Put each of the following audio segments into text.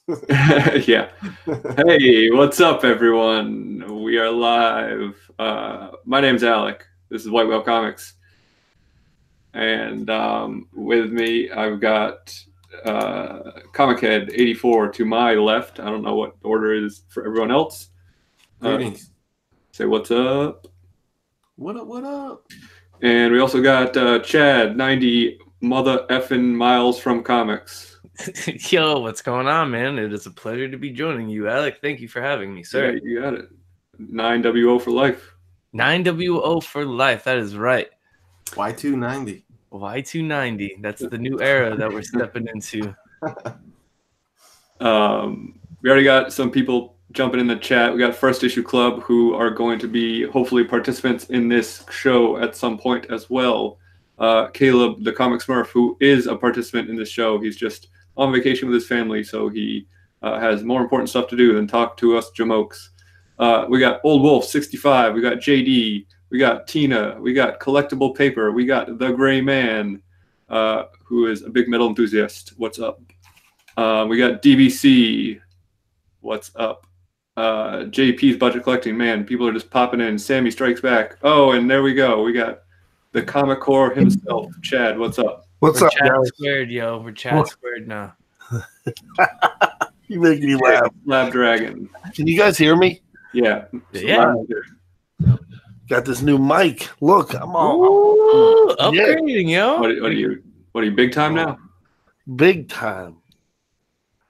Yeah. Hey, what's up, everyone? We are live. My name's Alec. This is White Whale Comics. And with me, I've got Comic Head 84 to my left. I don't know what the order is for everyone else. Greetings. Say what's up. What up, what up? And we also got Chad, 90 mother effing miles from comics. Yo, what's going on, man? It is a pleasure to be joining you, Alec. Thank you for having me, sir. Yeah, you got it. 9WO for life. 9WO for life. That is right. Y290. Y290. That's the new era that we're stepping into. We already got some people jumping in the chat. We got First Issue Club who are going to be hopefully participants in this show at some point as well. Caleb, the Comic Smurf, who is a participant in this show. He's just on vacation with his family, so he has more important stuff to do than talk to us jamokes. We got Old Wolf 65. We got JD. We got Tina. We got Collectible Paper. We got The Gray Man, who is a big metal enthusiast. What's up? We got DBC. What's up? JP's Budget Collecting. Man, people are just popping in. Sammy Strikes Back. Oh, and there we go. We got the Comic Core himself. Chad, what's up? We're Chad squared, yo. We're Chad squared now. You make me laugh. Lab Dragon. Can you guys hear me? Yeah. Yeah. Got this new mic. Look, I'm all Ooh, upgrading, yo. What are you, big time now? big time.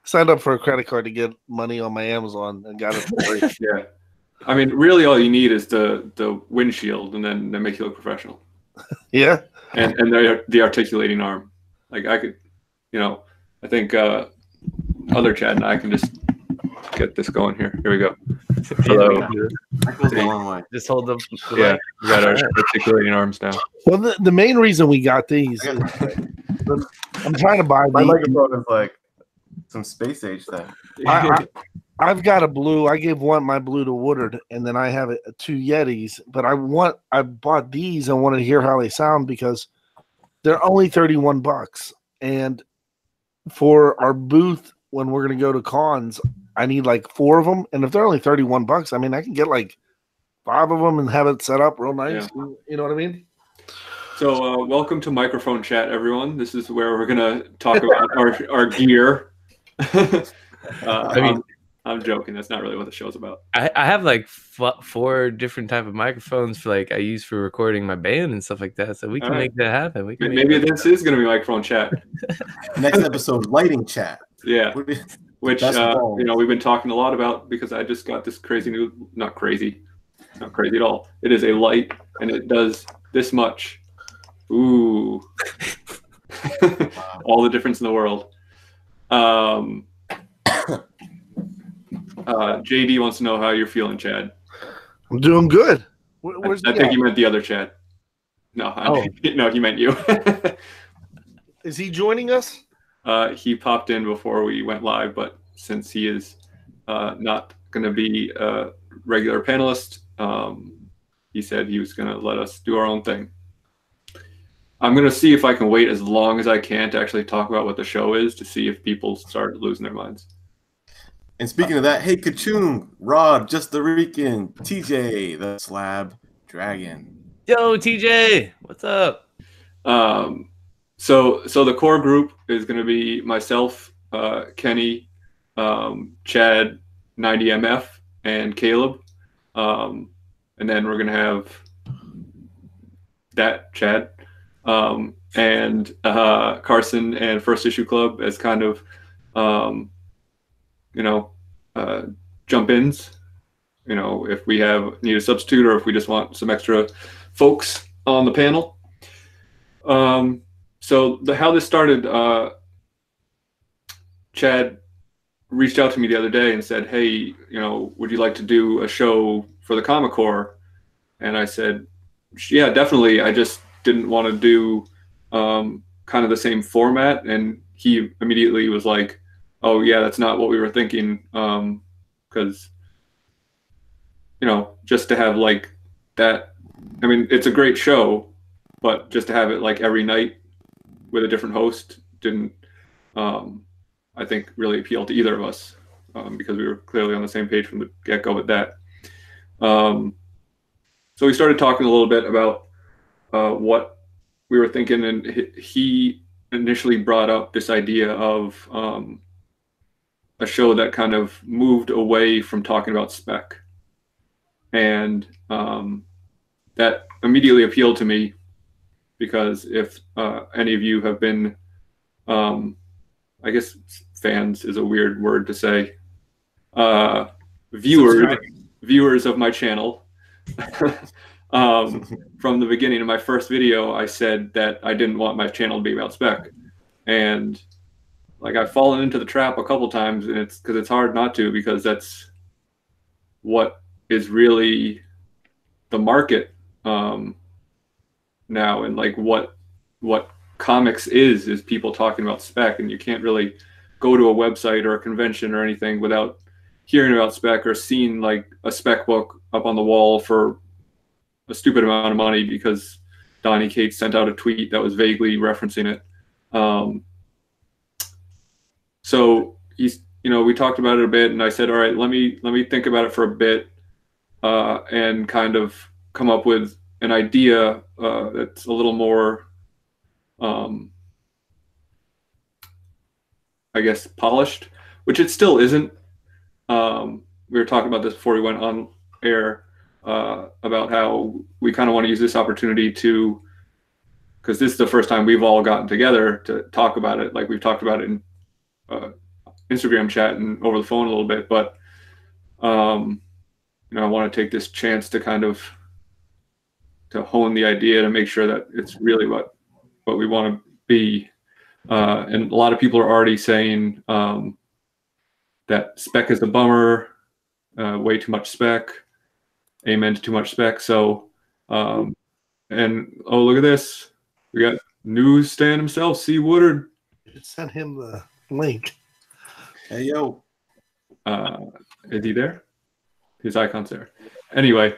Signed up for a credit card to get money on my Amazon and got it for free. Yeah. I mean, really all you need is the windshield, and then they make you look professional. Yeah. And the articulating arm. Like I could, I think other Chad and I can just get this going here. Here we go. Hello. That goes a long way. Just hold the Yeah, we got our articulating arms now. Well, the main reason we got these, I'm trying to buy My these. microphone is like some space age thing. I've got a blue. I gave my blue to Woodard, and then I have two Yetis. But I bought these. I wanted to hear how they sound because they're only $31, and for our booth when we're gonna go to cons, I need like 4 of them. And if they're only $31, I mean, I can get like 5 of them and have it set up real nice. Yeah. You know what I mean? So welcome to Microphone Chat, everyone. This is where we're gonna talk about our gear. I'm joking. That's not really what the show's about. I have like 4 different type of microphones for I use for recording my band and stuff like that. So we can make that happen. Maybe this is going to be Microphone Chat. Next episode, lighting chat. Yeah. Which, we've been talking a lot about because I just got this crazy new, not crazy at all. It is a light and it does this much. Ooh. All the difference in the world. JD wants to know how you're feeling, Chad. I'm doing good. I think you meant the other Chad. No, no, he meant you. Is he joining us? He popped in before we went live, but since he is not going to be a regular panelist, he said he was going to let us do our own thing. I'm going to see if I can wait as long as I can to actually talk about what the show is to see if people start losing their minds. And speaking of that, hey, Kachung, Rod, Just the Rican, TJ, the Slab Dragon. Yo, TJ, what's up? So the core group is going to be myself, Kenny, Chad, 90MF, and Caleb. And then we're going to have that Chad, and Carson and First Issue Club as kind of, jump-ins, if we need a substitute or if we just want some extra folks on the panel. So how this started, Chad reached out to me the other day and said, hey, would you like to do a show for the Comic Core? And I said, yeah, definitely. I just didn't want to do kind of the same format. And he immediately was like, oh yeah, that's not what we were thinking. Because, just to have like that, I mean, it's a great show, but just to have it like every night with a different host didn't, I think, really appeal to either of us because we were clearly on the same page from the get-go with that. So we started talking a little bit about what we were thinking, and he initially brought up this idea of a show that kind of moved away from talking about spec. And that immediately appealed to me because if any of you have been, I guess fans is a weird word to say, viewers of my channel, from the beginning of my first video, I said that I didn't want my channel to be about spec. And like I've fallen into the trap a couple times, and it's because it's hard not to, because that's what is really the market now, and like what comics is people talking about spec, and you can't really go to a website or a convention or anything without hearing about spec or seeing like a spec book up on the wall for a stupid amount of money because Donnie Cates sent out a tweet that was vaguely referencing it. So he's, we talked about it a bit, and I said, all right, let me think about it for a bit and kind of come up with an idea that's a little more, I guess, polished, which it still isn't. We were talking about this before we went on air about how we kind of want to use this opportunity to, because this is the first time we've all gotten together to talk about it. Like we've talked about it in Instagram chat and over the phone a little bit, but I want to take this chance to kind of to hone the idea to make sure that it's really what we want to be. And a lot of people are already saying that spec is a bummer, way too much spec, amen to too much spec. So, and oh, look at this. We got newsstand himself, C. Woodard. Send him the link. Hey, yo. Is he there? His icon's there. Anyway,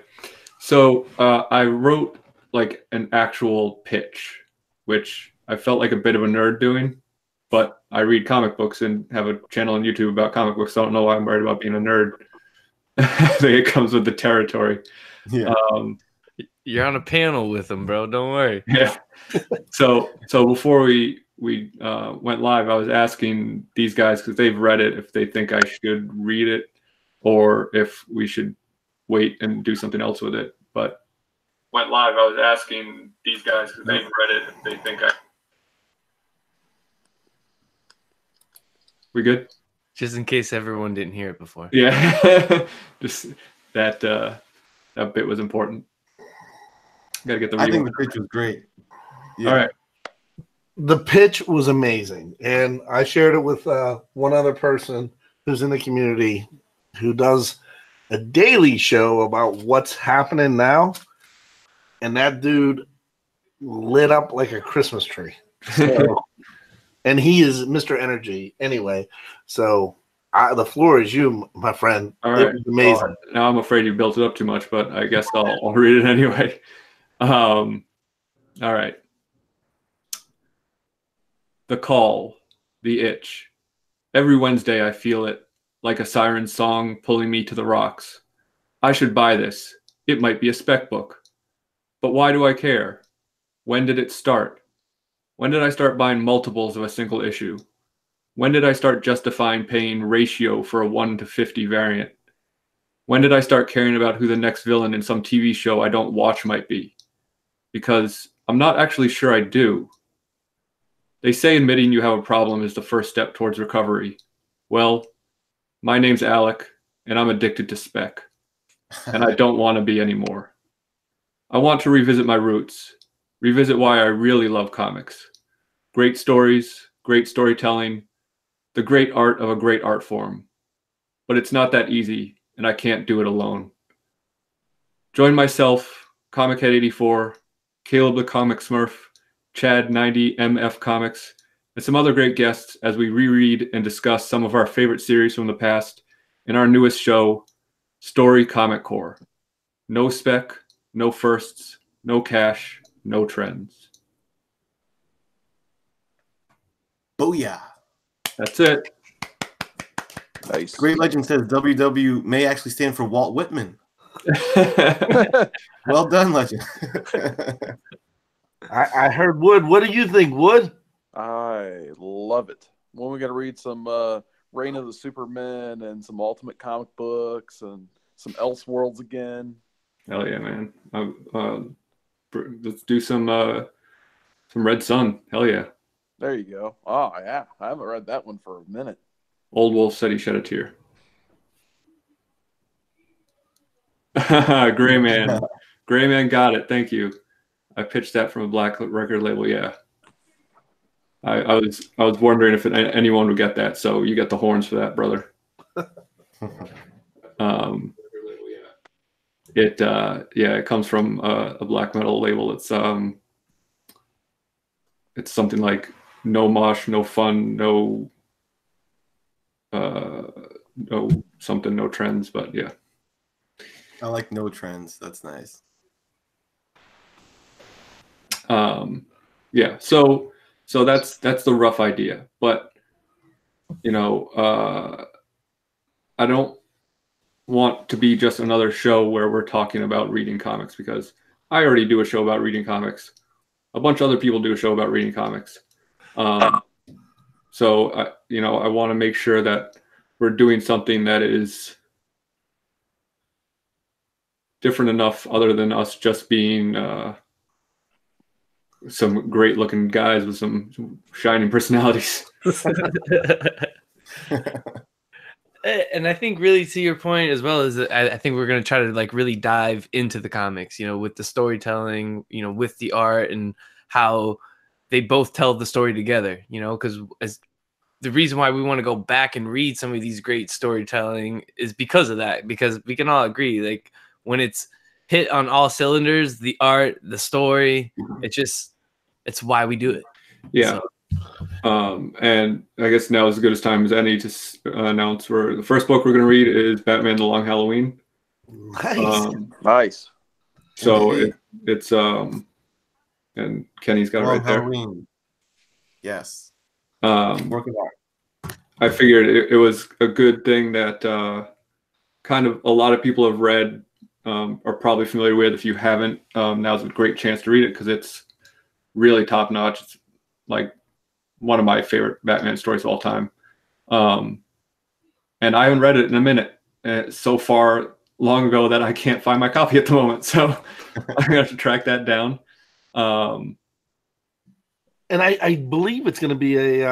so I wrote like an actual pitch, which I felt like a bit of a nerd doing, but I read comic books and have a channel on YouTube about comic books. So I don't know why I'm worried about being a nerd. I think it comes with the territory. Yeah. You're on a panel with them, bro. Don't worry. Yeah. So before we went live, I was asking these guys, because they've read it, if they think I should read it or if we should wait and do something else with it. But went live, I was asking these guys, because they've read it, if they think we good? Just in case everyone didn't hear it before. Yeah. Just that bit was important. Gotta get the I think the pitch was great. Yeah. All right. The pitch was amazing, and I shared it with one other person who's in the community who does a daily show about what's happening now, and that dude lit up like a Christmas tree. So, and he is Mr. Energy anyway. So the floor is you, my friend. All right. It was amazing. Now I'm afraid you built it up too much, but I guess I'll read it anyway. All right. The call, the itch. Every Wednesday I feel it, like a siren song pulling me to the rocks. I should buy this. It might be a spec book. But why do I care? When did it start? When did I start buying multiples of a single issue? When did I start justifying paying ratio for a 1:50 variant? When did I start caring about who the next villain in some TV show I don't watch might be? Because I'm not actually sure I do. They say admitting you have a problem is the first step towards recovery. Well, my name's Alec, and I'm addicted to spec. And I don't want to be anymore. I want to revisit my roots, revisit why I really love comics. Great stories, great storytelling, the great art of a great art form. But it's not that easy, and I can't do it alone. Join myself, Comichead84, Caleb the Comic Smurf, Chad 90 MF Comics, and some other great guests as we reread and discuss some of our favorite series from the past in our newest show, Story Comic Core. No spec, no firsts, no cash, no trends. Booyah. That's it. Nice. Great Legend says WW may actually stand for Walt Whitman. Well done, Legend. I heard Wood. What do you think, Wood? I love it. When we got to read some Reign of the Supermen and some Ultimate comic books and some Elseworlds again. Hell yeah, man. Let's do some Red Sun. Hell yeah. There you go. Oh, yeah. I haven't read that one for a minute. Old Wolf said he shed a tear. Gray Man. Gray Man got it. Thank you. I pitched that from a black record label. Yeah. I was wondering if anyone would get that. So you got the horns for that, brother. It comes from a black metal label. It's something like no mosh, no fun, no something, no trends, but yeah. I like no trends. That's nice. Yeah. So that's the rough idea, but I don't want to be just another show where we're talking about reading comics, because I already do a show about reading comics. A bunch of other people do a show about reading comics. So I want to make sure that we're doing something that is different enough, other than us just being some great looking guys with some shining personalities. And I think, really, to your point as well, is that I think we're going to try to like really dive into the comics, with the storytelling, with the art, and how they both tell the story together, because as the reason why we want to go back and read some of these great storytelling is because of that, because we can all agree, like, when it's hit on all cylinders, the art, the story, it's why we do it. Yeah. So. And I guess now is as good as time as any to announce the first book we're going to read is Batman: The Long Halloween. Nice. Nice. So it's and Kenny's got it right there. Halloween. Yes. Working hard. I figured it was a good thing that kind of a lot of people have read, are probably familiar with. If you haven't, now's a great chance to read it, because it's really top notch. It's like one of my favorite Batman stories of all time. And I haven't read it in a minute. So far long ago that I can't find my copy at the moment. So I'm going to have to track that down. And I believe it's going to be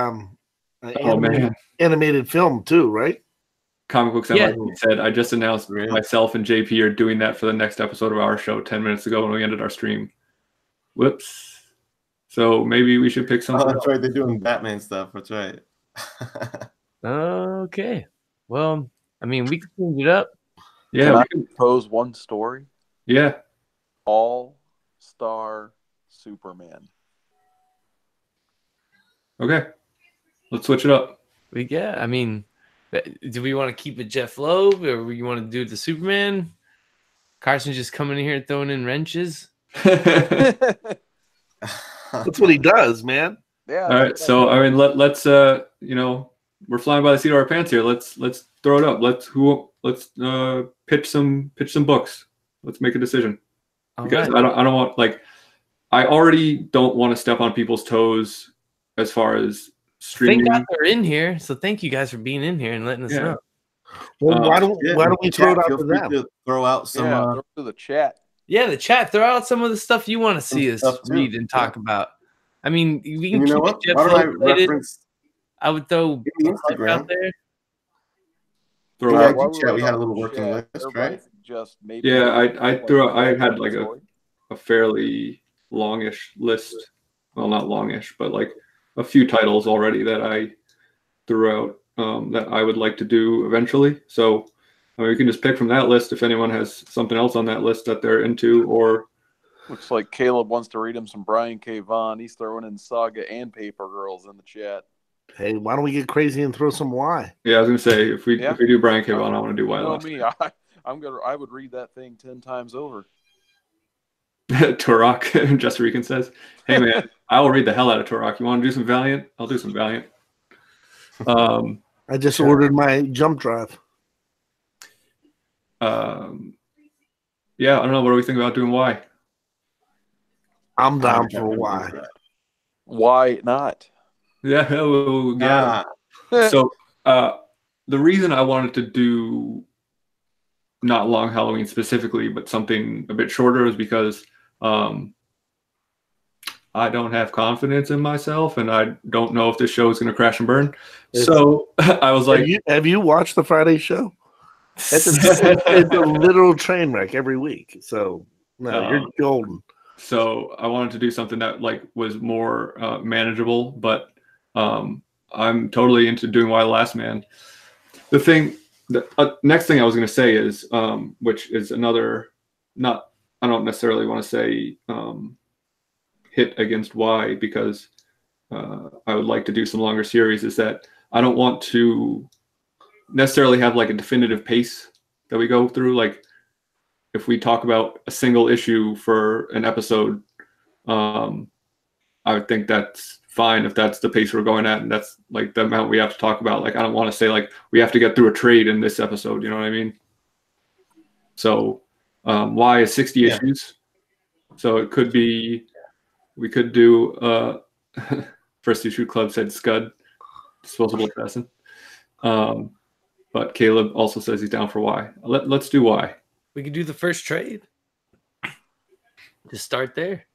animated film too, right? Comic Books NYC said, I just announced myself and JP are doing that for the next episode of our show 10 minutes ago when we ended our stream. Whoops. So maybe we should pick something. Oh, that's right. They're doing Batman stuff. That's right. Okay. Well, I mean, we can change it up. Yeah. Can I propose one story? Yeah. All-Star Superman. Okay. Let's switch it up. I mean, do we want to keep it Jeff Loeb, or we want to do the Superman? Carson's just coming in here throwing in wrenches. That's what he does, man. Yeah. All right. So I mean, let's we're flying by the seat of our pants here. Let's throw it up. Let's pitch some books. Let's make a decision. Because I don't want, like, I already don't want to step on people's toes as far as streaming. Thank God they're in here. So thank you guys for being in here and letting us know. Well, why don't we throw it out to them? Throw out some throw to the chat. Yeah, the chat. Throw out some of the stuff you want to see us read and talk about. I mean, we can keep it Jeff related. I would throw Instagram out there. We had a little working list, right? Just maybe. Yeah, I had like a fairly longish list. Well, not longish, but like a few titles already that I threw out that I would like to do eventually. So we can just pick from that list if anyone has something else on that list that they're into, or. Looks like Caleb wants to read him some Brian K. Vaughan. He's throwing in Saga and Paper Girls in the chat. Hey, why don't we get crazy and throw some Y? Yeah, I was gonna say if we do Brian K. Vaughan, I want to do Y. Me, I would read that thing 10 times over. Turok, Just Rican says, "Hey man, I will read the hell out of Turok. You want to do some Valiant? I'll do some Valiant." I just ordered my jump drive. Yeah, I don't know. What do we think about doing Y? I'm down for why. Why not? Yeah, yeah. So the reason I wanted to do not Long Halloween specifically, but something a bit shorter is because I don't have confidence in myself, and I don't know if this show is going to crash and burn. So I was like, have you watched the Friday show? It's a literal train wreck every week. So no, you're golden. So I wanted to do something that like was more manageable, but I'm totally into doing Why the Last Man. The next thing I was going to say is, which is another, I don't necessarily want to say hit against Y, because I would like to do some longer series, is that I don't want to necessarily have like a definitive pace that we go through. Like if we talk about a single issue for an episode, I would think that's fine if that's the pace we're going at, and that's like the amount we have to talk about. Like I don't want to say like we have to get through a trade in this episode, you know what I mean? So Y is 60 issues, so it could be, we could do First Issue Club said Scud, Disposable Assassin, but Caleb also says he's down for Y. Let's do Y. We could do the first trade. Just start there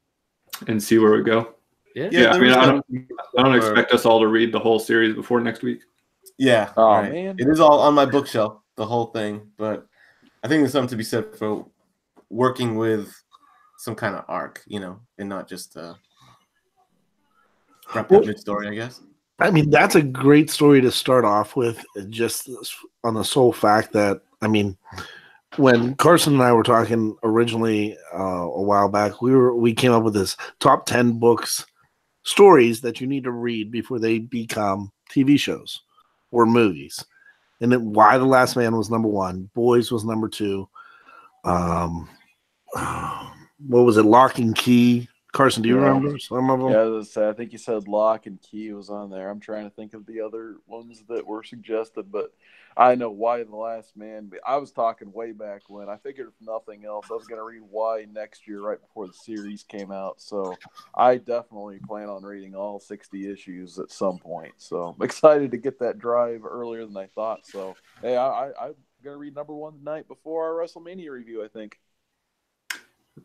and see where we go. Yeah. I mean, I don't expect us all to read the whole series before next week. Yeah. Oh man, it is all on my bookshelf, the whole thing. But I think there's something to be said for working with some kind of arc, you know, and not just wrap that mid-story, I guess. I mean, that's a great story to start off with, just on the sole fact that, I mean, when Carson and I were talking originally a while back, we came up with this top 10 stories that you need to read before they become TV shows or movies. And then Why the Last Man was number 1. Boys was number 2. What was it? Lock and Key. Carson, do you remember some of them? Yeah, I think you said Lock and Key was on there. I'm trying to think of the other ones that were suggested, but I know Why the Last Man. I was talking way back when. I figured if nothing else, I was going to read Y next year right before the series came out. So I definitely plan on reading all 60 issues at some point. So I'm excited to get that drive earlier than I thought. So, hey, I'm going to read number 1 tonight before our WrestleMania review, I think.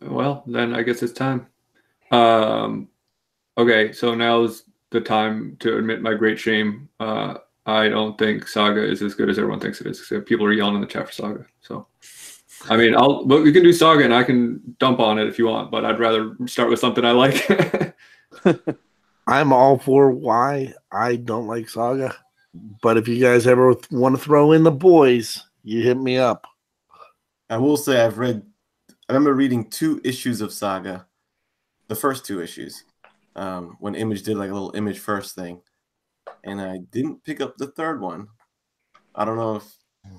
Well, then I guess it's time. Okay, so now's the time to admit my great shame. I don't think Saga is as good as everyone thinks it is. So people are yelling in the chat for Saga. So, I mean, but we can do Saga and I can dump on it if you want, but I'd rather start with something I like. I'm all for Y. I don't like Saga, but if you guys ever want to throw in the boys, you hit me up. I will say I remember reading 2 issues of Saga, the first 2 issues, when Image did like a little Image First thing. And I didn't pick up the 3rd one. I don't know if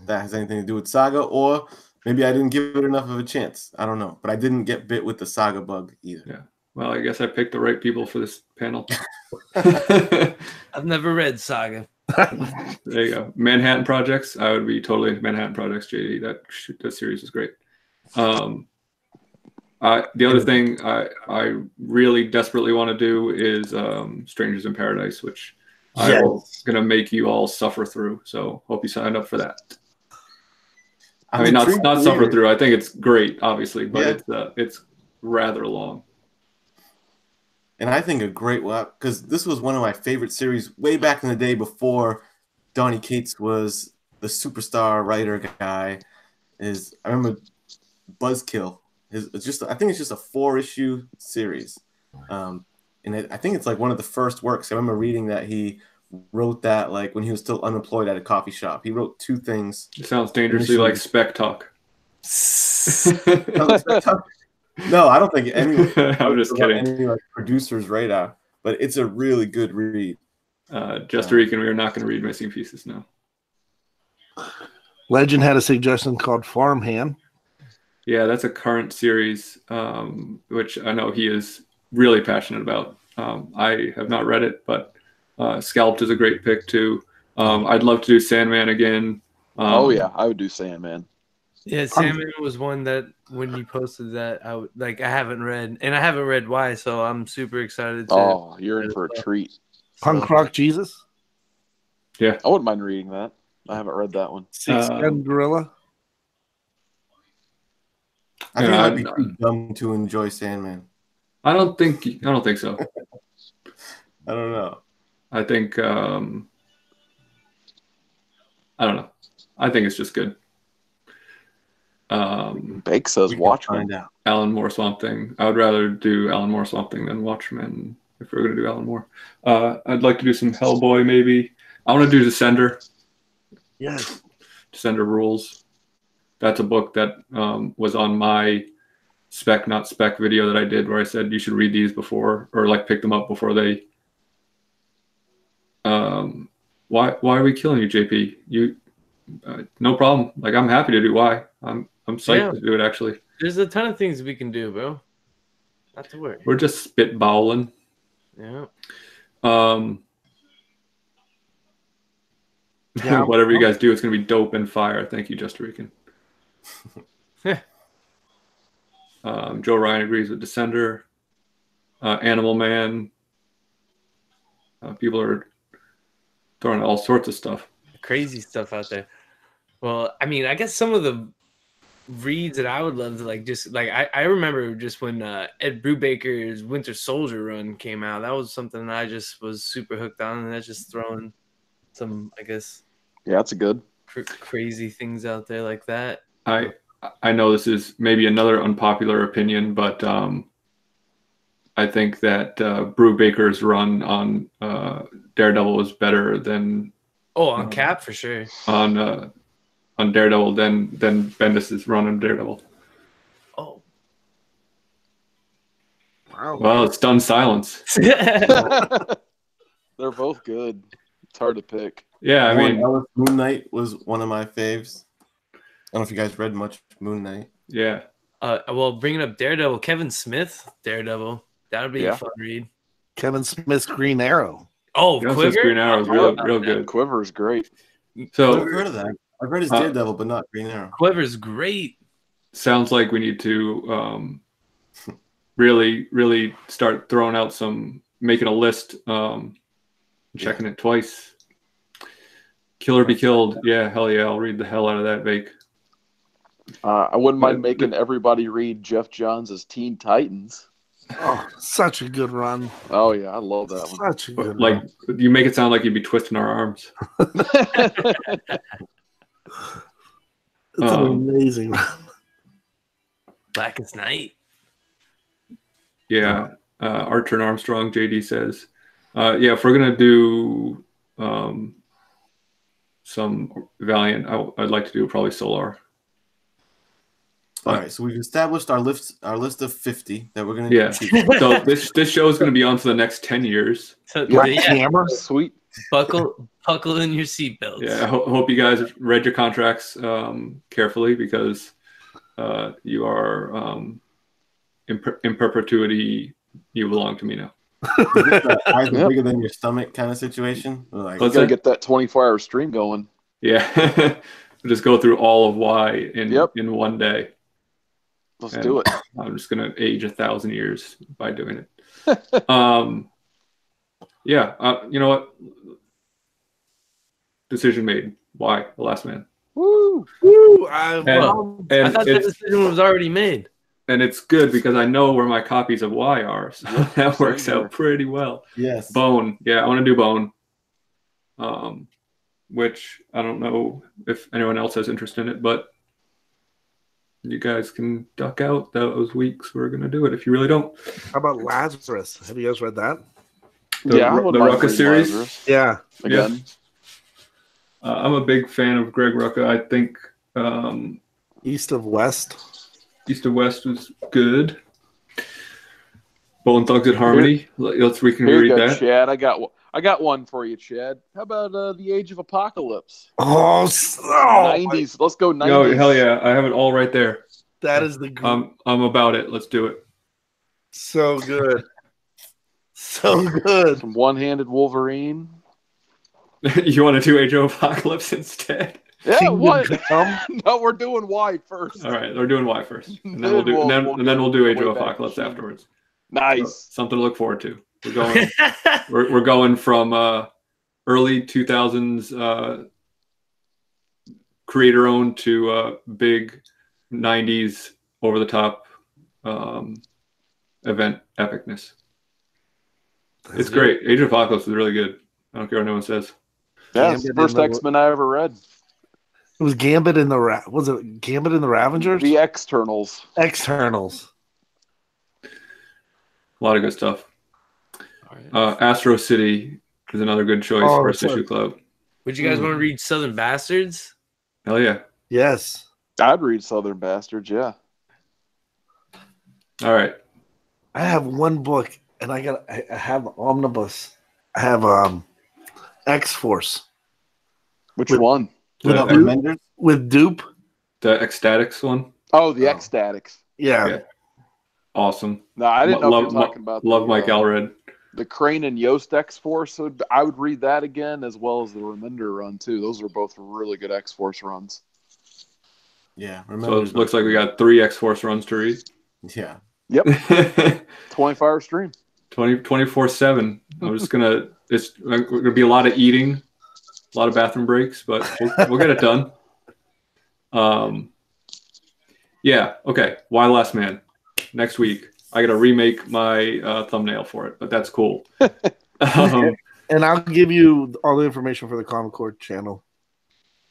that has anything to do with Saga, or maybe I didn't give it enough of a chance. I don't know. But I didn't get bit with the Saga bug either. Yeah. Well, I guess I picked the right people for this panel. I've never read Saga. There you go. Manhattan Projects. I would be totally into Manhattan Projects, JD. That series is great. The other thing I really desperately want to do is Strangers in Paradise, which I'm going to make you all suffer through. So hope you signed up for that. I mean, not suffer through. I think it's great, obviously, but it's rather long. And I think a great one, because this was one of my favorite series way back in the day before Donny Cates was the superstar writer guy. I remember Buzzkill. I think it's just a 4-issue series. And I think it's like one of the first works. I remember reading that he wrote that like when he was still unemployed at a coffee shop. He wrote 2 things. It sounds dangerously like Spec Talk. No, I don't think anyone. I'm just kidding. Any like producer's radar, but it's a really good read. Just Rican, we are not going to read Missing Pieces now. Legend had a suggestion called Farmhand. Yeah, that's a current series, which I know he is really passionate about. I have not read it, but Scalped is a great pick too. I'd love to do Sandman again. Oh yeah, I would do Sandman. Yeah, Sandman was one that when you posted that, I haven't read, and I haven't read why, so I'm super excited. Oh, you're in for a treat. Punk Rock Jesus. Yeah, I wouldn't mind reading that. I haven't read that one. Six Gun Gorilla. I think I'd be too dumb to enjoy Sandman. I don't think so. I don't know. I think I don't know. I think it's just good. Bake says Watchmen. Alan Moore Swamp Thing. I would rather do Alan Moore Swamp Thing than Watchmen if we're going to do Alan Moore. I'd like to do some Hellboy maybe. I want to do Descender. Yes. Descender Rules. That's a book that was on my spec, not spec video that I did where I said you should read these before or like pick them up before they. Why are we killing you, JP? You no problem. Like I'm happy to do why. I'm psyched to do it actually. There's a ton of things we can do, bro. Not to worry. We're just spitballing. Yeah. Whatever you guys do, it's gonna be dope and fire. Thank you, Just Rican. Joe Ryan agrees with Descender. Animal Man. People are throwing all sorts of stuff. Crazy stuff out there. Well, I mean, I guess some of the reads that I would love to I remember just when Ed Brubaker's Winter Soldier run came out. That was something that I just was super hooked on, and that's just throwing some, I guess. Yeah, that's a good. Crazy things out there like that. I know this is maybe another unpopular opinion, but I think that Brubaker's run on Daredevil was better than on Cap for sure. On Daredevil than Bendis's run on Daredevil. Oh. Wow. Well, it's done silence. They're both good. It's hard to pick. Yeah, I mean, Moon Knight was one of my faves. I don't know if you guys read much Moon Knight. Yeah. Well, bringing up Daredevil, Kevin Smith, Daredevil. That would be a fun read. Kevin Smith's Green Arrow. Oh, Quiver? Green Arrow is real good. Quiver is great. So I've heard of that. I've read his Daredevil, but not Green Arrow. Quiver's great. Sounds like we need to really start throwing out making a list, checking it twice. Kill or Be Killed. Yeah, hell yeah. I'll read the hell out of that, Vake. I wouldn't mind making everybody read Jeff Johns' Teen Titans. Oh, such a good run. Oh, yeah. I love that one. Such a good run. You make it sound like you'd be twisting our arms. It's an amazing run. Blackest Night. Yeah. Archer and Armstrong, JD says. If we're going to do some Valiant, I'd like to do probably Solar. All right, so we've established our list of 50 that we're going to do. Yeah. So this show is going to be on for the next 10 years. So camera? Sweet. Buckle in your seatbelts. Yeah, I hope you guys read your contracts carefully because you are in perpetuity. You belong to me now. Is this eyes are bigger than your stomach kind of situation? Like, Let's get that 24-hour stream going. Yeah. We'll just go through all of Y in one day. Let's do it. I'm just going to age 1,000 years by doing it. You know what? Decision made. Why? The Last Man. Woo! I thought that decision was already made. And it's good because I know where my copies of Y are. So that works out pretty well. Yes. Bone. Yeah, I want to do Bone. Which I don't know if anyone else has interest in it, but you guys can duck out those weeks. We're going to do it if you really don't. How about Lazarus? Have you guys read that? The Rucka series? Lazarus. Yeah. Again. Yeah. I'm a big fan of Greg Rucka. I think East of West. East of West was good. Bone Thugs at Harmony. We can read that. Chad. I got one for you, Chad. How about The Age of Apocalypse? Oh, 90s. Let's go 90s. Oh, hell yeah. I have it all right there. That is the I'm about it. Let's do it. So good. So good. Some one-handed Wolverine. You want to do Age of Apocalypse instead? Yeah, Kingdom what? Come. No, we're doing Y first. All right, we're doing Y first, and then Then we'll do we'll- and we'll then go we'll do Age way of back Apocalypse machine. afterwards. Nice. Something to look forward to. We're going we're going from early 2000s creator owned to big 90s over the top event epicness. It's great. Age of Apocalypse is really good. I don't care what anyone says. Yeah, it's the Gambit first in the- X-Men I ever read. It was Gambit in the was it Gambit in the Ravengers? The Externals. Externals. A lot of good stuff. Astro City is another good choice Oh, first sorry. issue club. Would you guys want to read Southern Bastards? Hell yeah. Yes. I'd read Southern Bastards, yeah. All right. I have one book, and I have Omnibus. I have X Force Which With- one? With The- the Menders? with Dupe. The Ecstatics one. Oh, the Oh. Ecstatics. Yeah. Yeah. Awesome. No, I didn't know if you Love- were talking about Love the, Mike Allred. the Crane and Yost X-Force. So I would read that again, as well as the Remender run, too. Those are both really good X-Force runs. Yeah. So Remember? it looks like we got 3 X-Force runs to read. Yeah. 25 stream. 24/7. I'm just gonna. It's gonna be a lot of eating, a lot of bathroom breaks, but we'll get it done. Yeah. Okay. Why Last Man? Next week. I gotta remake my thumbnail for it, but that's cool. And I'll give you all the information for the Comic Core channel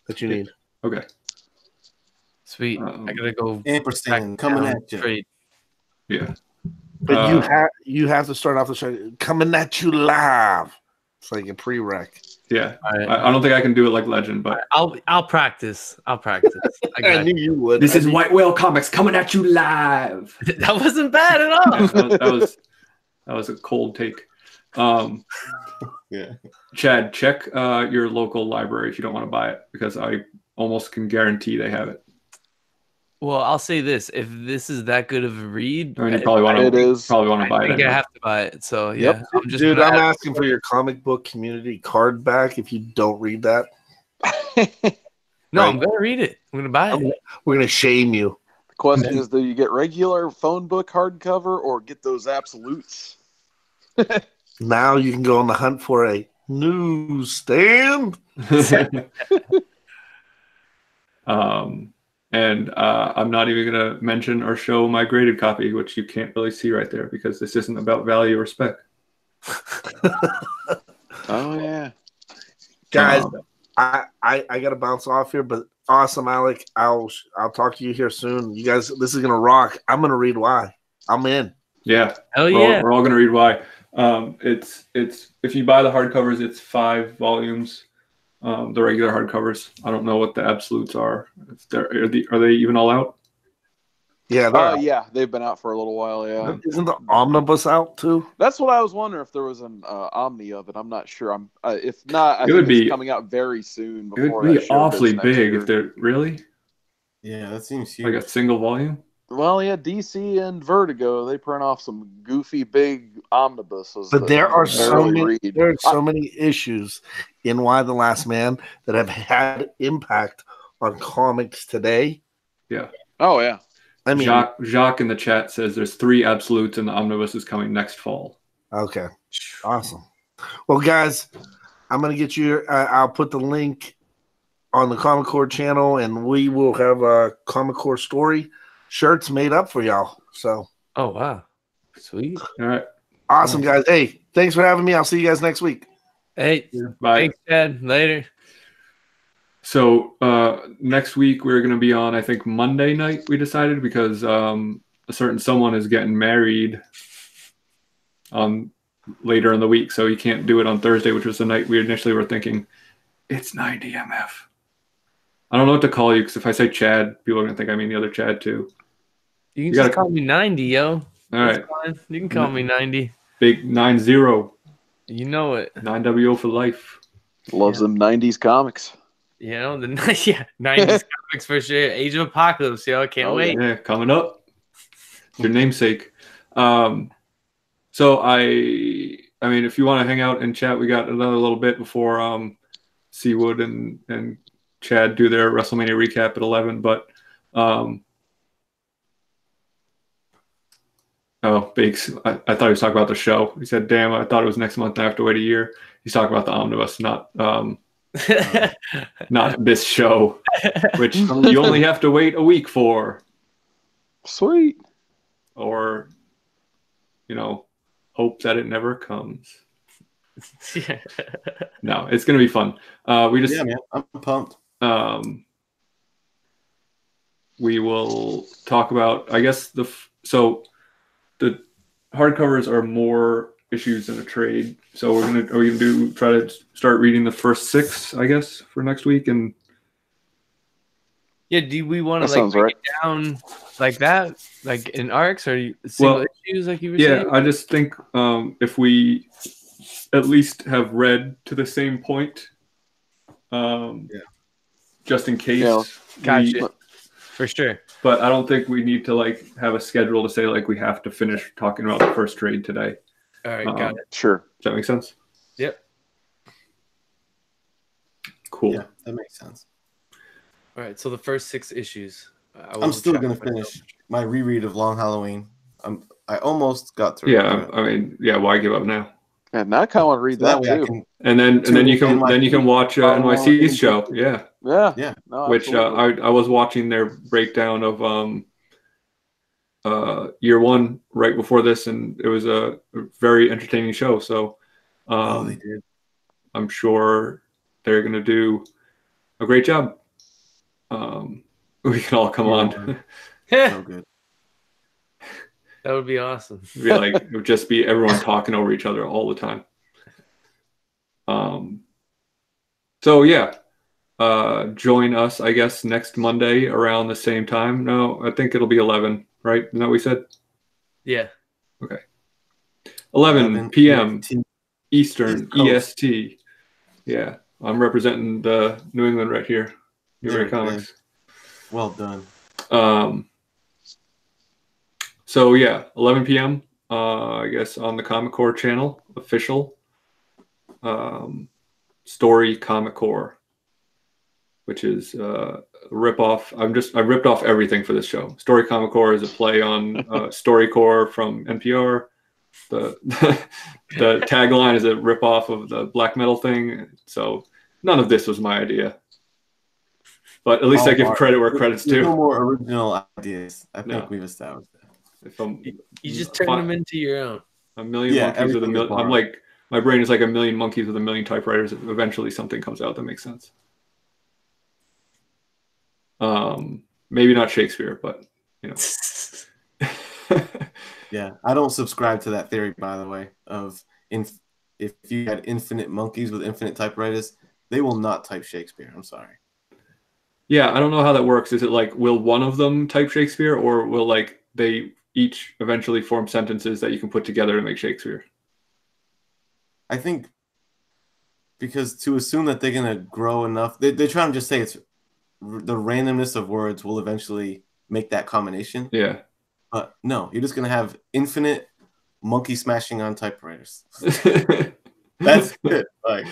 that you need. Okay. Sweet. I gotta go. Ampersand coming down at you. straight. Yeah. But you have to start off the show coming at you live. It's like a prereq. Yeah. All right. I don't think I can do it like Legend, but I'll practice. I I got knew you would. this I is knew- White Whale Comics coming at you live. you. That wasn't bad at all. Yeah, that was a cold take. Yeah. Chad, check your local library if you don't want to buy it, because I almost can guarantee they have it. Well, I'll say this: if this is that good of a read, I mean, you probably want It to is. buy I it. think I Anyway. have to buy it. So Yep. yeah, I'm just Dude, gonna I'm have- asking for your comic book community card back if you don't read that. No, right. I'm gonna read it. I'm gonna buy it. We're gonna shame you. The question is, do you get regular phone book hardcover or get those absolutes? Now you can go on the hunt for a newsstand. And I'm not even going to mention or show my graded copy, which you can't really see right there because this isn't about value or spec. Oh, yeah. Guys, Um, I gotta bounce off here, but awesome, Alec. I'll talk to you here soon. You guys, this is gonna rock. I'm gonna read why. I'm in. Yeah, Hell we're yeah! all going to read why. It's if you buy the hardcovers, it's 5 volumes. The regular hardcovers. I don't know what the absolutes are. Are they even all out? Yeah, Oh, yeah. They've been out for a little while, yeah. isn't the omnibus out too? That's what I was wondering, if there was an Omni of it. I'm not sure. I'm if not, I It think would it's be- coming out very soon. It Before would be that show awfully goes next big year. if they're really Yeah, that seems huge. like a single volume. Well, yeah, DC and Vertigo, they print off some goofy big omnibuses. But that there you are can so barely many. read. There are so many issues in Why the Last Man that have had impact on comics today. Oh, yeah. I mean, Jacques in the chat says there's 3 absolutes and the omnibus is coming next fall. okay, awesome. Well, guys, I'm gonna get you. I'll put the link on the Comic Core channel, and we will have a Comic Core story shirts made up for y'all. So Oh wow, sweet. All right. awesome, guys. Hey, thanks for having me. I'll see you guys next week. Hey, Bye. thanks, Chad. Later. So next week we're going to be on, I think, Monday night, we decided, because a certain someone is getting married later in the week. So you can't do it on Thursday, which was the night we initially were thinking. It's 9DMF. I don't know what to call you, because if I say Chad, people are going to think I mean the other Chad too. You can You just gotta- call me 90, yo. All That's right. fine. You can call me 90. Big 90. You know it. 9WO for life. Loves them 90s comics. You know the 90s comics for sure. Age of Apocalypse, yo. Can't Oh, wait. Yeah, coming up. It's your namesake. So I mean, if you want to hang out and chat, we got another little bit before Seawood and Chad do their WrestleMania recap at 11. But Bakes, I thought he was talking about the show. He said, "Damn, I thought it was next month. And I have to wait a year." He's talking about the omnibus, not this show, which you only have to wait a week for. Sweet. Or, hope that it never comes. Yeah. No, it's gonna be fun. Yeah, man, I'm pumped. We will talk about, I guess, the hardcovers are more issues than a trade. So we're gonna try to start reading the first 6, I guess, for next week. And yeah, do we want to sounds break right. it down like that, like in arcs or single issues, like you were saying? Yeah, I just think if we at least have read to the same point, just in case. Yeah. Gotcha. For sure. But I don't think we need to have a schedule to say we have to finish talking about the first trade today. All right, got it. Sure. Does that make sense? Yep. Cool. Yeah, that makes sense. All right, so the first 6 issues. I'm still gonna finish my reread of Long Halloween. I almost got through. Yeah, I mean, why give up now? And now I kind of want to read that too. And then you can watch NYC's show. Yeah. Yeah. No, which I was watching their breakdown of year 1 right before this, and it was a very entertaining show. So they did. I'm sure they're gonna do a great job. We can all come on. So good. That would be awesome. It would just be everyone talking over each other all the time. So yeah, join us, I guess, next Monday around the same time. No, I think it'll be 11, right? Isn't that what we said? Yeah. Okay. 11 p.m. Eastern EST. Yeah, I'm representing the New England right here. New Comics. Well done. So yeah, 11 p.m. I guess on the Comic Core channel, official Story Comic Core, which is a ripoff. I ripped off everything for this show. Story Comic Core is a play on StoryCorps from NPR. The tagline is a ripoff of the black metal thing. So none of this was my idea. But at least I give credit where credit's due. No more original ideas. I think we've established that. You just turn them into your own. A million monkeys with a million. I'm my brain is like a million monkeys with a million typewriters. Eventually, something comes out that makes sense. Maybe not Shakespeare, but Yeah, I don't subscribe to that theory, by the way. If you had infinite monkeys with infinite typewriters, they will not type Shakespeare. I'm sorry. Yeah, I don't know how that works. Is it will one of them type Shakespeare, or will they each eventually form sentences that you can put together to make Shakespeare? I think because to assume that they're gonna grow enough, they're trying to just say it's the randomness of words will eventually make that combination. Yeah. But no, you're just gonna have infinite monkey smashing on typewriters. That's it. I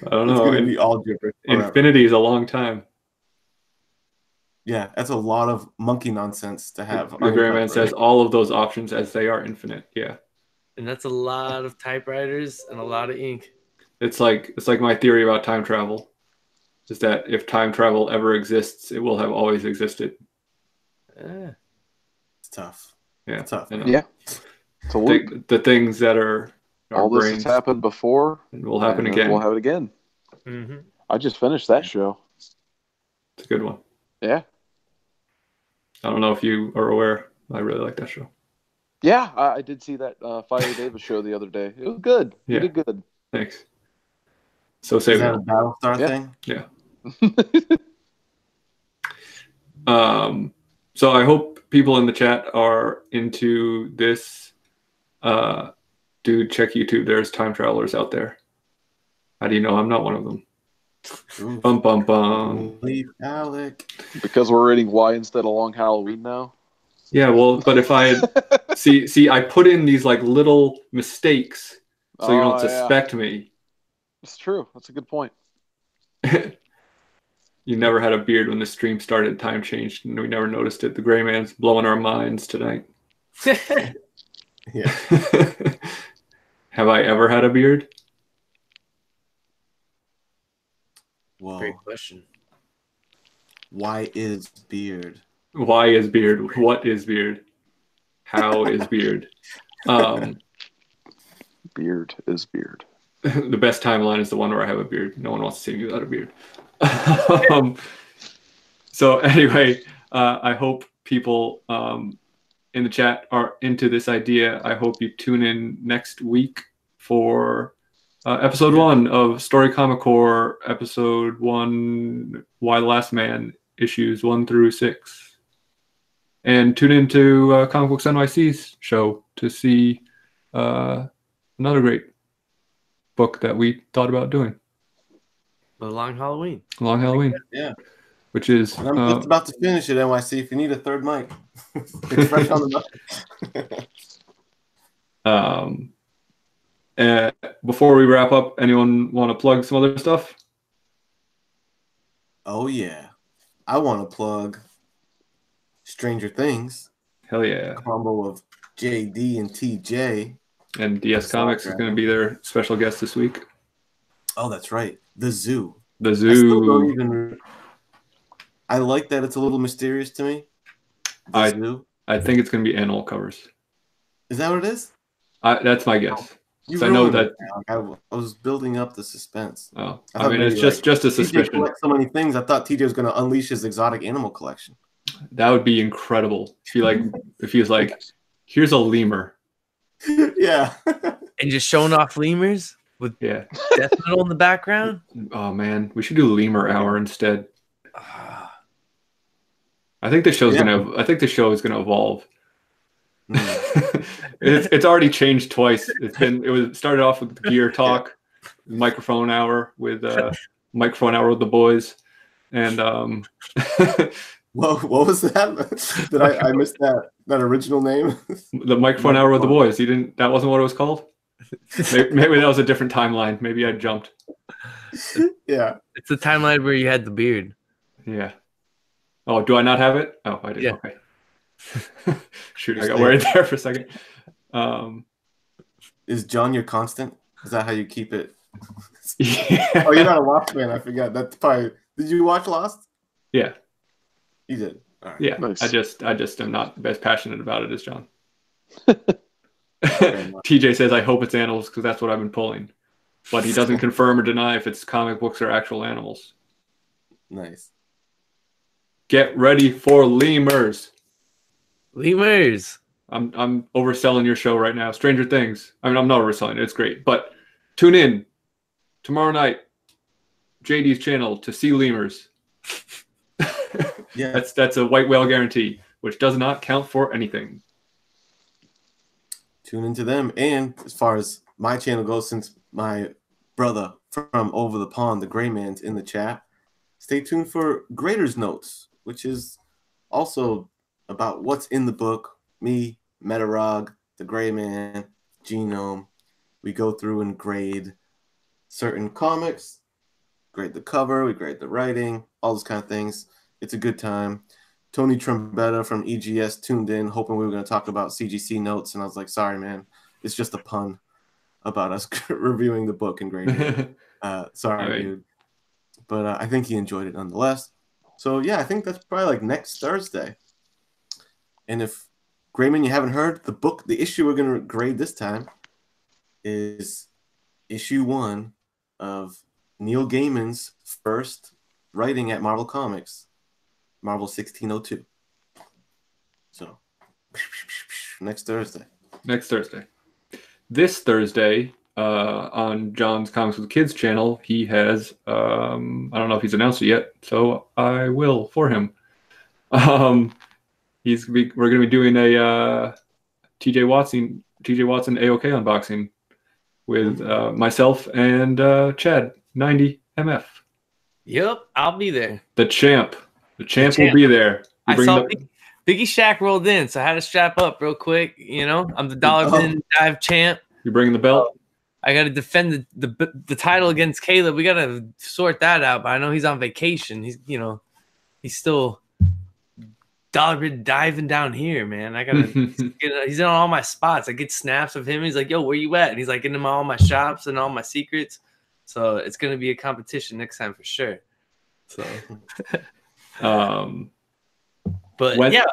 don't know. It's gonna be all gibberish. Infinity is a long time. Yeah, that's a lot of monkey nonsense to have. The Gray Man says all of those options as they are infinite. Yeah. And that's a lot of typewriters and a lot of ink. It's like my theory about time travel. Is that if time travel ever exists, it will have always existed. It's tough. Yeah. It's tough. Yeah. The things that are all this has happened before and will happen again. We'll have it again. Mm-hmm. I just finished that show. It's a good one. Yeah. I don't know if you are aware. I really like that show. Yeah, I did see that Fire Davis show the other day. It was good. Yeah. You did good. Thanks. So say is that a Battlestar thing? Yeah. So I hope people in the chat are into this. Dude, check YouTube. There's time travelers out there. How do you know I'm not one of them? Ooh. Bum bum bum. Leave Alec. Because we're reading Y instead of Long Halloween now. Yeah, well, but if I had see, I put in these little mistakes so you don't suspect me. It's true. That's a good point. You never had a beard when the stream started. Time changed, and we never noticed it. The gray man's blowing our minds tonight. Yeah. Have I ever had a beard? Whoa. Great question. Why is beard? Why is beard? What is beard? How is beard? Beard is beard. The best timeline is the one where I have a beard. No one wants to see me without a beard. So anyway, I hope people in the chat are into this idea. I hope you tune in next week for episode 1 of Story Comic Core, episode 1, Why the Last Man, issues 1 through 6. And tune into Comic Books NYC's show to see another great book that we thought about doing. The Long Halloween. Long Halloween. Yeah. Which is... And I'm just about to finish it, NYC. If you need a third mic, it's fresh on the mic. Before we wrap up, anyone want to plug some other stuff? Oh, yeah. I want to plug Stranger Things. Hell yeah. Combo of JD and TJ. And DS Comics is going to be their special guest this week. Oh, that's right. The Zoo. The I still don't Zoo. even... I like that it's a little mysterious to me. The Zoo. I think it's going to be animal covers. Is that what it is? That's my guess. You I know ruined that. it now. I was building up the suspense. Oh, I I thought mean, it's maybe, just a TJ suspicion. collects so many things. I thought TJ was going to unleash his exotic animal collection. That would be incredible. If he was like, here's a lemur. Yeah. And just showing off lemurs with Yeah. death metal in the background. Oh man, we should do Lemur Hour instead. I think the show's I think the show is gonna evolve. It's already changed twice. It started off with gear talk, microphone hour with the boys, and What was that? Did I miss that original name? the microphone hour with the boys. You didn't. That wasn't what it was called. Maybe that was a different timeline. Maybe I jumped. Yeah. It's the timeline where you had the beard. Yeah. Oh, do I not have it? Oh, I did. Yeah. Okay. Shoot, I got worried there for a second. Is John your constant? Is that how you keep it? Yeah. Oh, you're not a Lost fan. I forgot. That's probably. Did you watch Lost? Yeah. You did. All right. Yeah. Nice. I just am not as passionate about it as John. TJ says, I hope it's animals because that's what I've been pulling. But he doesn't confirm or deny if it's comic books or actual animals. Nice. Get ready for lemurs. Lemurs. I'm overselling your show right now. Stranger Things. I mean, I'm not overselling it. It's great. But tune in tomorrow night, JD's channel, to see lemurs. Yeah. That's a white whale guarantee, which does not count for anything. Tune into them. And as far as my channel goes, since my brother from over the pond, the Gray Man's in the chat, stay tuned for Grader's Notes, which is also about what's in the book. Me, Metarog, the Gray Man, Genome. We go through and grade certain comics, grade the cover, we grade the writing, all those kind of things. It's a good time. Tony Trombetta from EGS tuned in, hoping we were going to talk about CGC notes, and I was like, sorry, man. It's just a pun about us reviewing the book and grading it. Sorry, right. dude. But I think he enjoyed it nonetheless. So, yeah, I think that's probably like next Thursday. And if, Grayman, you haven't heard, the issue we're going to grade this time is issue 1 of Neil Gaiman's first writing at Marvel Comics, Marvel 1602. So, next Thursday. Next Thursday. This Thursday, on John's Comics with Kids channel, he has, I don't know if he's announced it yet, so I will for him. We're going to be doing a TJ Watson AOK unboxing with myself and Chad, 90 MF. Yep, I'll be there. The champ will be there. I saw Biggie Shaq rolled in, so I had to strap up real quick. You know, I'm the dollar bin dive champ. You bringing the belt? I got to defend the title against Caleb. We got to sort that out. But I know he's on vacation. He's he's still diving down here, man. I gotta he's in all my spots. I get snaps of him. He's like, yo, where you at? And he's like in all my shops and all my secrets. So it's gonna be a competition next time for sure. So but yeah,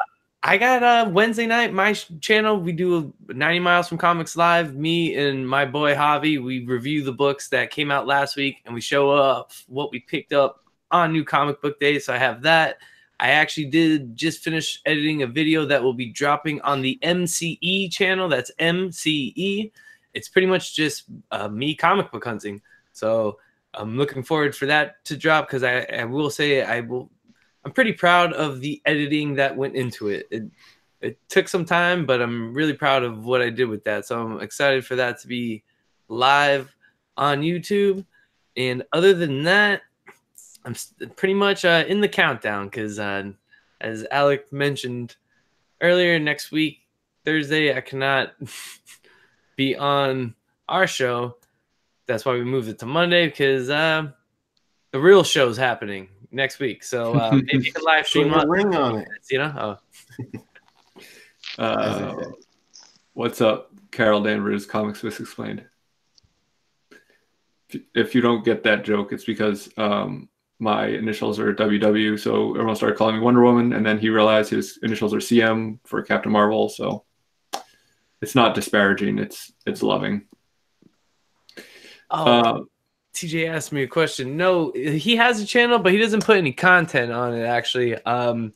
I got Wednesday night, my channel, we do 90 Miles from Comics Live. Me and my boy Javi, we review the books that came out last week and we show up what we picked up on New Comic Book Day. So I have that. I actually did just finish editing a video that will be dropping on the MCE channel. That's MCE. It's pretty much just me comic book hunting. So I'm looking forward for that to drop because I will say I'm pretty proud of the editing that went into it. It took some time, but I'm really proud of what I did with that. So I'm excited for that to be live on YouTube. And other than that, I'm pretty much in the countdown because, as Alec mentioned earlier, next week, Thursday, I cannot be on our show. That's why we moved it to Monday because the real show's happening next week. So maybe you can live stream Put a ring on it. You know? What's up, Carol Danvers, Comics Explained? If you don't get that joke, it's because my initials are WW, so everyone started calling me Wonder Woman, and then he realized his initials are CM for Captain Marvel, so it's not disparaging, it's loving. TJ asked me a question. No, he has a channel, but he doesn't put any content on it, actually. I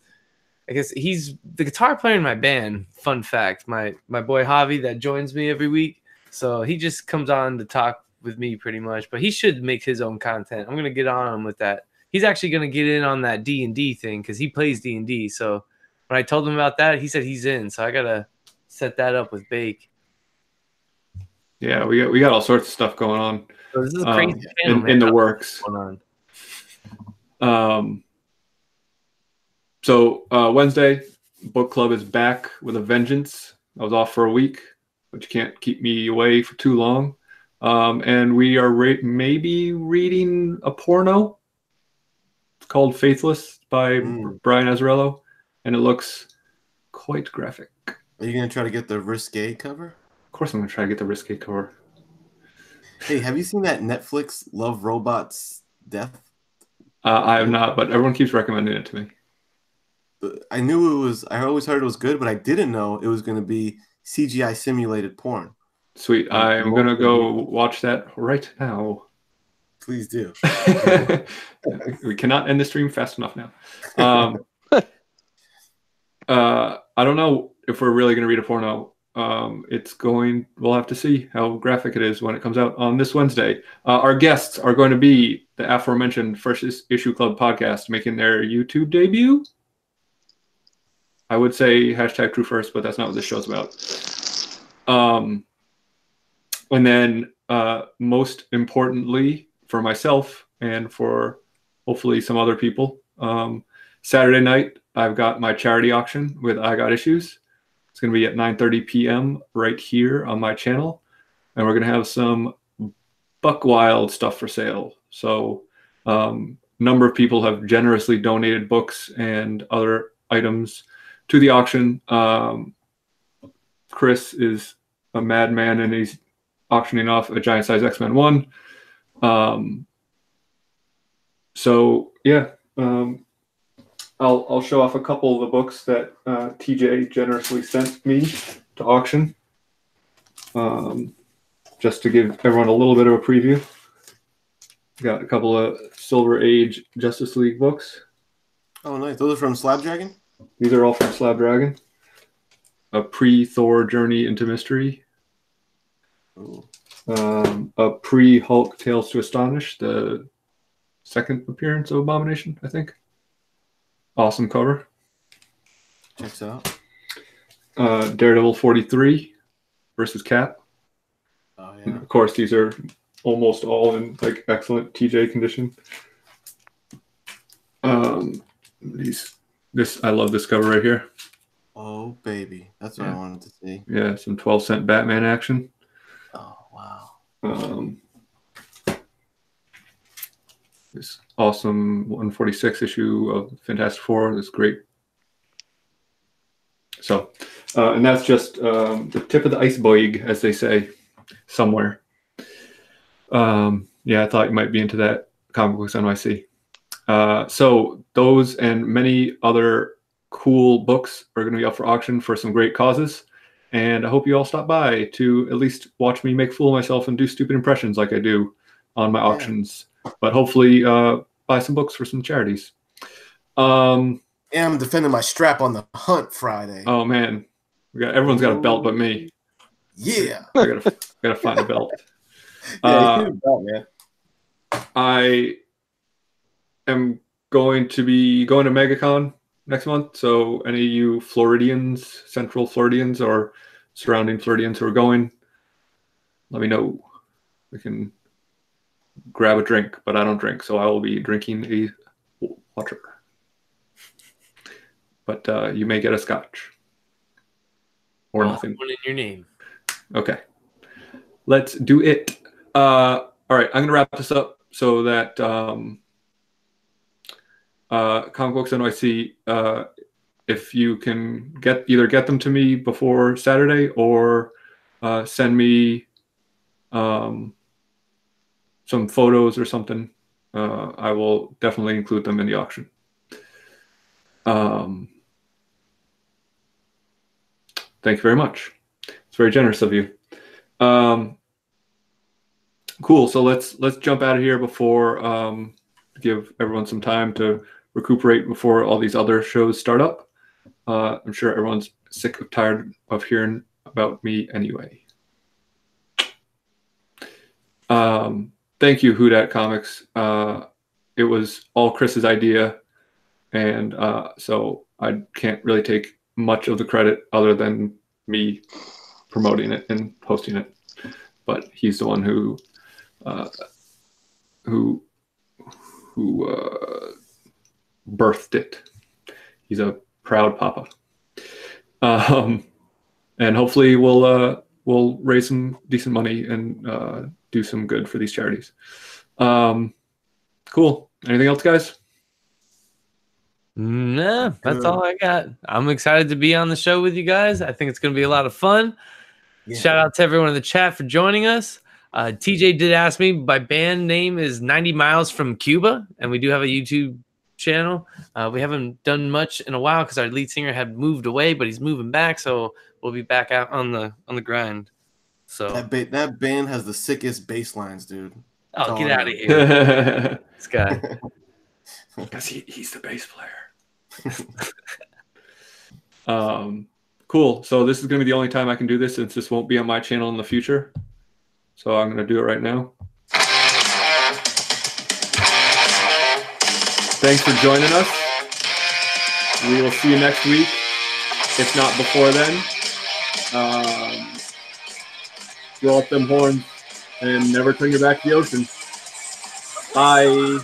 guess he's the guitar player in my band. Fun fact, my boy Javi that joins me every week, so he just comes on to talk with me pretty much, but he should make his own content. I'm going to get on him with that. He's actually going to get in on that D&D thing because he plays D&D. So when I told him about that, he said he's in. So I got to set that up with Bake. Yeah, we got all sorts of stuff going on. So this is a crazy channel, in the works. So Wednesday, book club is back with a vengeance. I was off for a week, but you can't keep me away for too long. And we are maybe reading a porno. It's called Faithless by Brian Azzarello, and it looks quite graphic. Are you going to try to get the risque cover? Of course I'm going to try to get the risque cover. Hey, have you seen that Netflix Love Robots Death? I have not, but everyone keeps recommending it to me. I knew it was, I always heard it was good, but I didn't know it was going to be CGI simulated porn. Sweet. I'm going to go watch that right now. Please do. We cannot end the stream fast enough now. I don't know if we're really going to read a porno. We'll have to see how graphic it is when it comes out on this Wednesday. Our guests are going to be the aforementioned First Issue Club podcast making their YouTube debut. I would say hashtag true first, but that's not what this show's about. And then most importantly for myself and for hopefully some other people, Saturday night, I've got my charity auction with I Got Issues. It's going to be at 9:30 p.m. right here on my channel. And we're going to have some buck wild stuff for sale. So number of people have generously donated books and other items to the auction. Chris is a madman and he's auctioning off a giant size X-Men 1. So yeah, I'll show off a couple of the books that TJ generously sent me to auction, just to give everyone a little bit of a preview. Got a couple of Silver Age Justice League books. Oh, nice. Those are from Slab Dragon? These are all from Slab Dragon. A pre-Thor Journey into Mystery. Ooh. A pre-Hulk Tales to Astonish, the second appearance of Abomination, I think. Awesome cover. Checks out. Daredevil 43 versus Cap. Oh, yeah. And of course, these are almost all in like excellent TJ condition. I love this cover right here. Oh, baby. That's what I wanted to see. Yeah, some 12-cent Batman action. Oh, wow. This awesome 146 issue of Fantastic Four. This great. So, and that's just the tip of the iceberg, as they say, somewhere. Yeah, I thought you might be into that. Comic Books NYC. So those and many other cool books are going to be up for auction for some great causes. And I hope you all stop by to at least watch me make a fool of myself and do stupid impressions like I do on my auctions. But hopefully buy some books for some charities. And I'm defending my strap on the hunt Friday. Oh, man. Everyone's got a belt but me. Yeah. I gotta find a belt. Yeah, you need a belt, man. I am going to be going to MegaCon next month. So any of you Floridians, Central Floridians, or surrounding Floridians who are going, let me know. We can grab a drink, but I don't drink, so I will be drinking a water. But you may get a scotch or nothing. One in your name. Okay, let's do it. All right, I'm gonna wrap this up so that Comic Books NYC, if you can either get them to me before Saturday or send me some photos or something, I will definitely include them in the auction. Thank you very much. It's very generous of you. Cool. So let's jump out of here before give everyone some time to recuperate before all these other shows start up. I'm sure everyone's sick of tired of hearing about me anyway. Thank you, Who Dat Comics. It was all Chris's idea, and so I can't really take much of the credit other than me promoting it and posting it. But he's the one who birthed it. He's a proud papa. And hopefully we'll raise some decent money and do some good for these charities. Cool. Anything else, guys? Nah, that's all I got. I'm excited to be on the show with you guys. I think it's going to be a lot of fun. Yeah. Shout out to everyone in the chat for joining us. TJ did ask me, my band name is 90 Miles from Cuba, and we do have a YouTube channel. We haven't done much in a while because our lead singer had moved away, but he's moving back, so we'll be back out on the grind. So that band has the sickest bass lines, dude. Oh, get out of here. This guy. Because he's the bass player. Cool. So this is going to be the only time I can do this since this won't be on my channel in the future. So I'm going to do it right now. Thanks for joining us. We will see you next week, if not before then. Blow up them horns and never turn your back to the ocean. Bye.